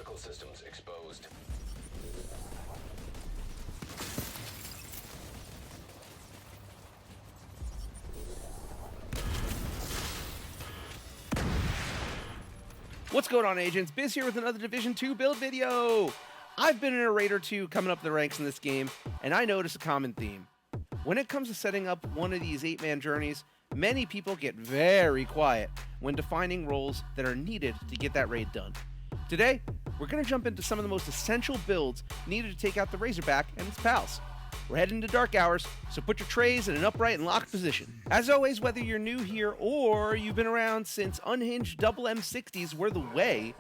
Critical systems exposed. What's going on, agents? Biz here with another Division 2 build video. I've been in a raid or two coming up the ranks in this game, and I notice a common theme. When it comes to setting up one of these 8-man journeys, many people get very quiet when defining roles that are needed to get that raid done. Today, we're going to jump into some of the most essential builds needed to take out the Razorback and its pals. We're heading into dark hours, so put your trays in an upright and locked position. As always, whether you're new here or you've been around since unhinged double M60s were the way,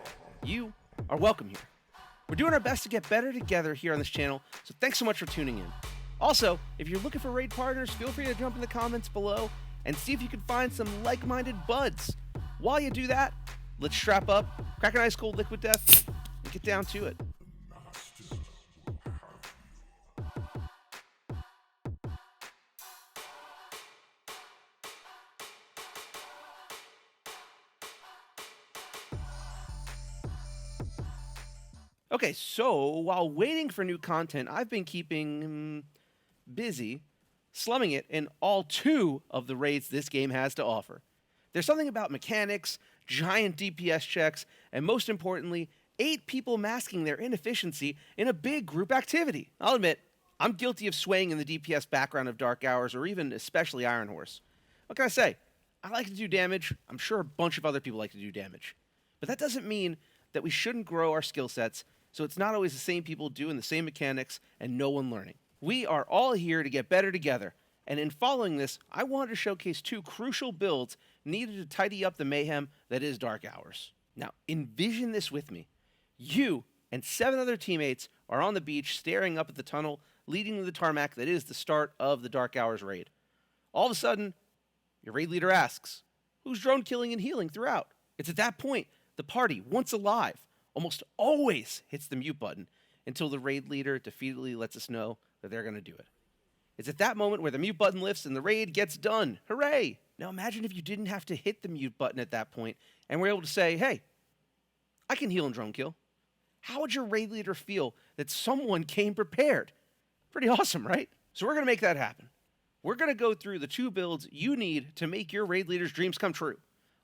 you are welcome here. We're doing our best to get better together here on this channel, so thanks so much for tuning in. Also, if you're looking for raid partners, feel free to jump in the comments below and see if you can find some like-minded buds. While you do that, let's strap up, crack an ice cold liquid death, and get down to it. Okay, so while waiting for new content, I've been keeping busy slumming it in all 2 of the raids this game has to offer. There's something about mechanics, giant DPS checks, and most importantly, 8 people masking their inefficiency in a big group activity. I'll admit, I'm guilty of swaying in the DPS background of Dark Hours or even especially Iron Horse. What can I say? I like to do damage. I'm sure a bunch of other people like to do damage. But that doesn't mean that we shouldn't grow our skill sets, so it's not always the same people doing the same mechanics and no one learning. We are all here to get better together, and in following this, I wanted to showcase 2 crucial builds needed to tidy up the mayhem that is Dark Hours. Now, envision this with me. You and 7 other teammates are on the beach staring up at the tunnel leading to the tarmac that is the start of the Dark Hours raid. All of a sudden, your raid leader asks, who's drone killing and healing throughout? It's at that point the party, once alive, almost always hits the mute button until the raid leader defeatedly lets us know that they're going to do it. It's at that moment where the mute button lifts and the raid gets done. Hooray! Now imagine if you didn't have to hit the mute button at that point and were able to say, hey, I can heal and drone kill. How would your raid leader feel that someone came prepared? Pretty awesome, right? So we're going to make that happen. We're going to go through the 2 builds you need to make your raid leader's dreams come true.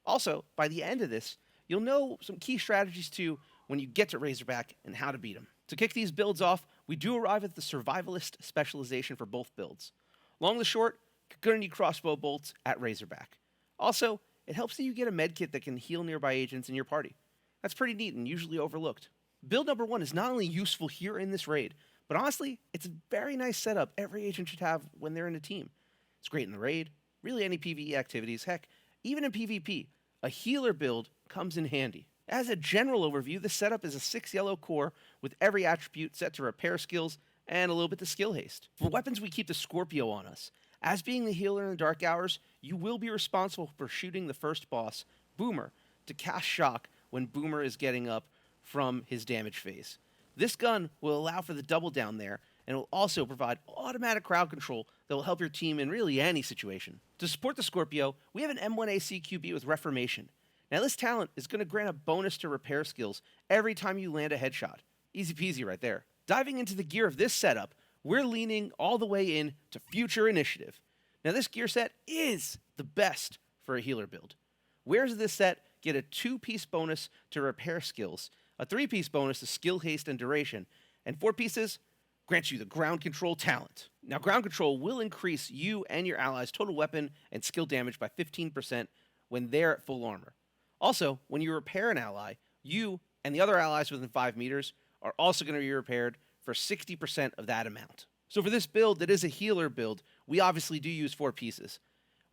Also, by the end of this, you'll know some key strategies too when you get to Razorback and how to beat them. To kick these builds off, we do arrive at the survivalist specialization for both builds. Long and short, you're going to need crossbow bolts at Razorback. Also, it helps that you get a medkit that can heal nearby agents in your party. That's pretty neat and usually overlooked. Build number 1 is not only useful here in this raid, but honestly, it's a very nice setup every agent should have when they're in a team. It's great in the raid, really any PvE activities, heck, even in PvP, a healer build comes in handy. As a general overview, the setup is a 6 yellow core with every attribute set to repair skills and a little bit to skill haste. For weapons, we keep the Scorpio on us. As being the healer in the Dark Hours, you will be responsible for shooting the first boss, Boomer, to cast shock when Boomer is getting up from his damage phase. This gun will allow for the double down there, and will also provide automatic crowd control that will help your team in really any situation. To support the Scorpio, we have an M1A CQB with Reformation. Now this talent is going to grant a bonus to repair skills every time you land a headshot. Easy peasy right there. Diving into the gear of this setup, we're leaning all the way in to Future Initiative. Now this gear set is the best for a healer build. Wearers of this set get a 2-piece bonus to repair skills, a 3-piece bonus to skill haste and duration, and 4 pieces grants you the ground control talent. Now ground control will increase you and your allies' total weapon and skill damage by 15% when they're at full armor. Also, when you repair an ally, you and the other allies within 5 meters are also going to be repaired for 60% of that amount. So for this build that is a healer build, we obviously do use 4 pieces.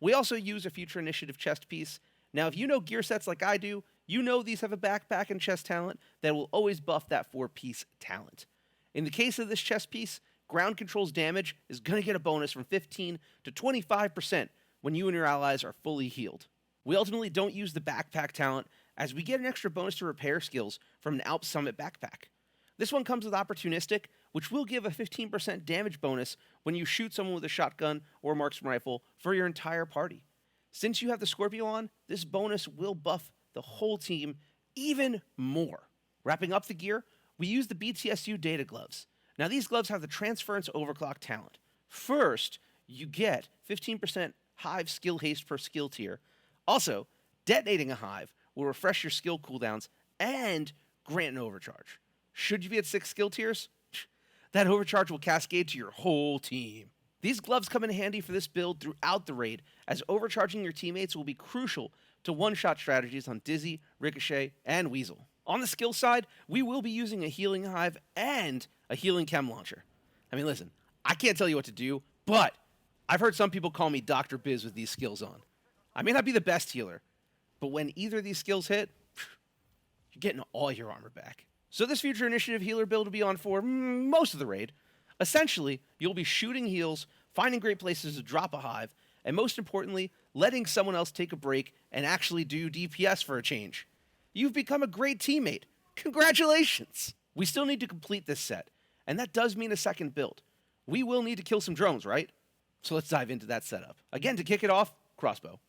We also use a Future Initiative chest piece. Now if you know gear sets like I do, you know these have a backpack and chest talent that will always buff that 4-piece talent. In the case of this chest piece, ground control's damage is going to get a bonus from 15 to 25% when you and your allies are fully healed. We ultimately don't use the backpack talent as we get an extra bonus to repair skills from an Alp Summit backpack. This one comes with Opportunistic, which will give a 15% damage bonus when you shoot someone with a shotgun or marksman rifle for your entire party. Since you have the Scorpio on, this bonus will buff the whole team even more. Wrapping up the gear, we use the BTSU data gloves. Now these gloves have the transference overclock talent. First, you get 15% hive skill haste per skill tier. Also, detonating a hive will refresh your skill cooldowns and grant an overcharge. Should you be at 6 skill tiers, that overcharge will cascade to your whole team. These gloves come in handy for this build throughout the raid, as overcharging your teammates will be crucial to one-shot strategies on Dizzy, Ricochet, and Weasel. On the skill side, we will be using a healing hive and a healing chem launcher. I mean, listen, I can't tell you what to do, but I've heard some people call me Dr. Biz with these skills on. I may not be the best healer, but when either of these skills hit, you're getting all your armor back. So this future initiative healer build will be on for most of the raid. Essentially, you'll be shooting heals, finding great places to drop a hive, and most importantly, letting someone else take a break and actually do DPS for a change. You've become a great teammate. Congratulations! We still need to complete this set, and that does mean a second build. We will need to kill some drones, right? So let's dive into that setup. Again, to kick it off, crossbow.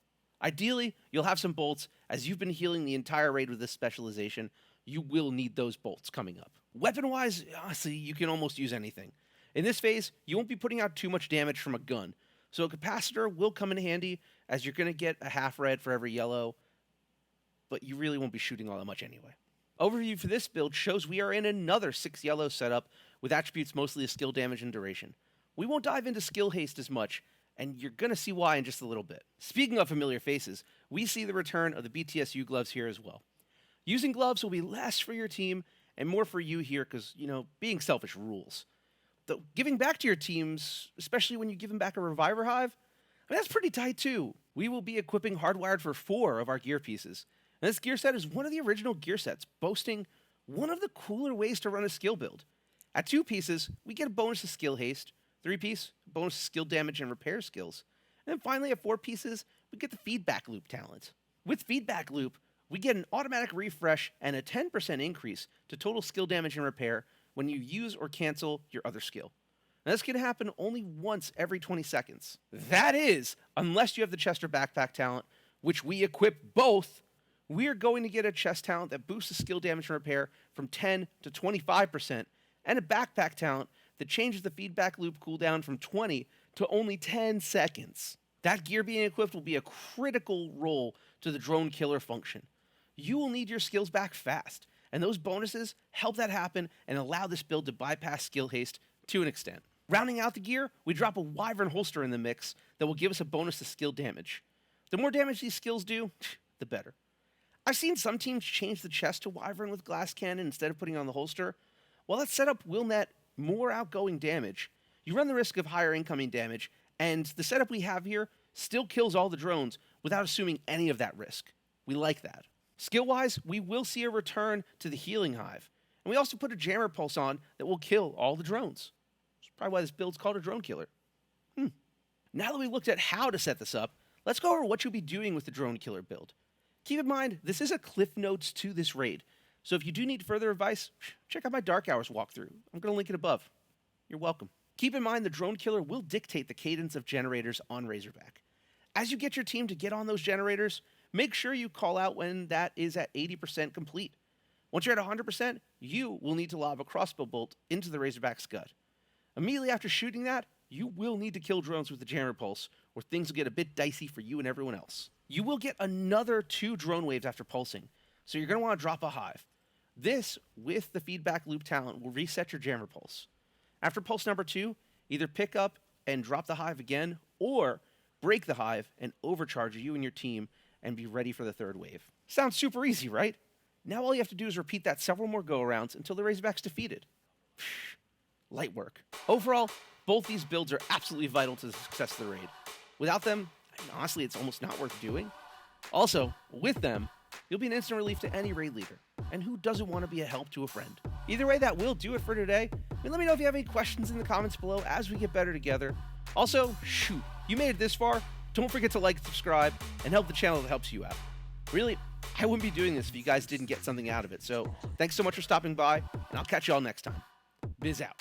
Ideally, you'll have some bolts. As you've been healing the entire raid with this specialization, you will need those bolts coming up. Weapon-wise, honestly, you can almost use anything. In this phase, you won't be putting out too much damage from a gun, so a capacitor will come in handy, as you're going to get a half red for every yellow, but you really won't be shooting all that much anyway. Overview for this build shows we are in another 6 yellow setup with attributes mostly of skill damage and duration. We won't dive into skill haste as much, and you're going to see why in just a little bit. Speaking of familiar faces, we see the return of the BTSU gloves here as well. Using gloves will be less for your team and more for you here because, being selfish rules. Though giving back to your teams, especially when you give them back a Reviver Hive, that's pretty tight too. We will be equipping Hardwired for 4 of our gear pieces. And this gear set is one of the original gear sets, boasting one of the cooler ways to run a skill build. At 2 pieces, we get a bonus to skill haste, 3-piece, bonus to skill damage and repair skills. And then finally at 4 pieces, we get the feedback loop talent. With feedback loop, we get an automatic refresh and a 10% increase to total skill damage and repair when you use or cancel your other skill. Now, this can happen only once every 20 seconds. That is, unless you have the chest or backpack talent, which we equip both. We are going to get a chest talent that boosts the skill damage and repair from 10 to 25%, and a backpack talent that changes the feedback loop cooldown from 20 to only 10 seconds. That gear being equipped will be a critical role to the drone killer function. You will need your skills back fast, and those bonuses help that happen and allow this build to bypass skill haste to an extent. Rounding out the gear, we drop a Wyvern holster in the mix that will give us a bonus to skill damage. The more damage these skills do, the better. I've seen some teams change the chest to Wyvern with glass cannon instead of putting on the holster. While that setup will net more outgoing damage, you run the risk of higher incoming damage, and the setup we have here still kills all the drones without assuming any of that risk. We like that. Skill-wise, we will see a return to the healing hive, and we also put a jammer pulse on that will kill all the drones. That's probably why this build's called a drone killer. Now that we looked at how to set this up, let's go over what you'll be doing with the drone killer build. Keep in mind, this is a cliff notes to this raid, so if you do need further advice, check out my Dark Hours walkthrough. I'm going to link it above. You're welcome. Keep in mind the drone killer will dictate the cadence of generators on Razorback. As you get your team to get on those generators, make sure you call out when that is at 80% complete. Once you're at 100%, you will need to lob a crossbow bolt into the Razorback's gut. Immediately after shooting that, you will need to kill drones with the jammer pulse, or things will get a bit dicey for you and everyone else. You will get another 2 drone waves after pulsing, so you're going to want to drop a hive. This, with the feedback loop talent, will reset your jammer pulse. After pulse number 2, either pick up and drop the hive again, or break the hive and overcharge you and your team and be ready for the 3rd wave. Sounds super easy, right? Now all you have to do is repeat that several more go-arounds until the Razorback's defeated. Light work. Overall, both these builds are absolutely vital to the success of the raid. Without them, honestly, it's almost not worth doing. Also, with them, you'll be an instant relief to any raid leader. And who doesn't want to be a help to a friend? Either way, that will do it for today. Let me know if you have any questions in the comments below as we get better together. Also, shoot, you made it this far. Don't forget to like, subscribe, and help the channel that helps you out. Really, I wouldn't be doing this if you guys didn't get something out of it. So thanks so much for stopping by, and I'll catch you all next time. Biz out.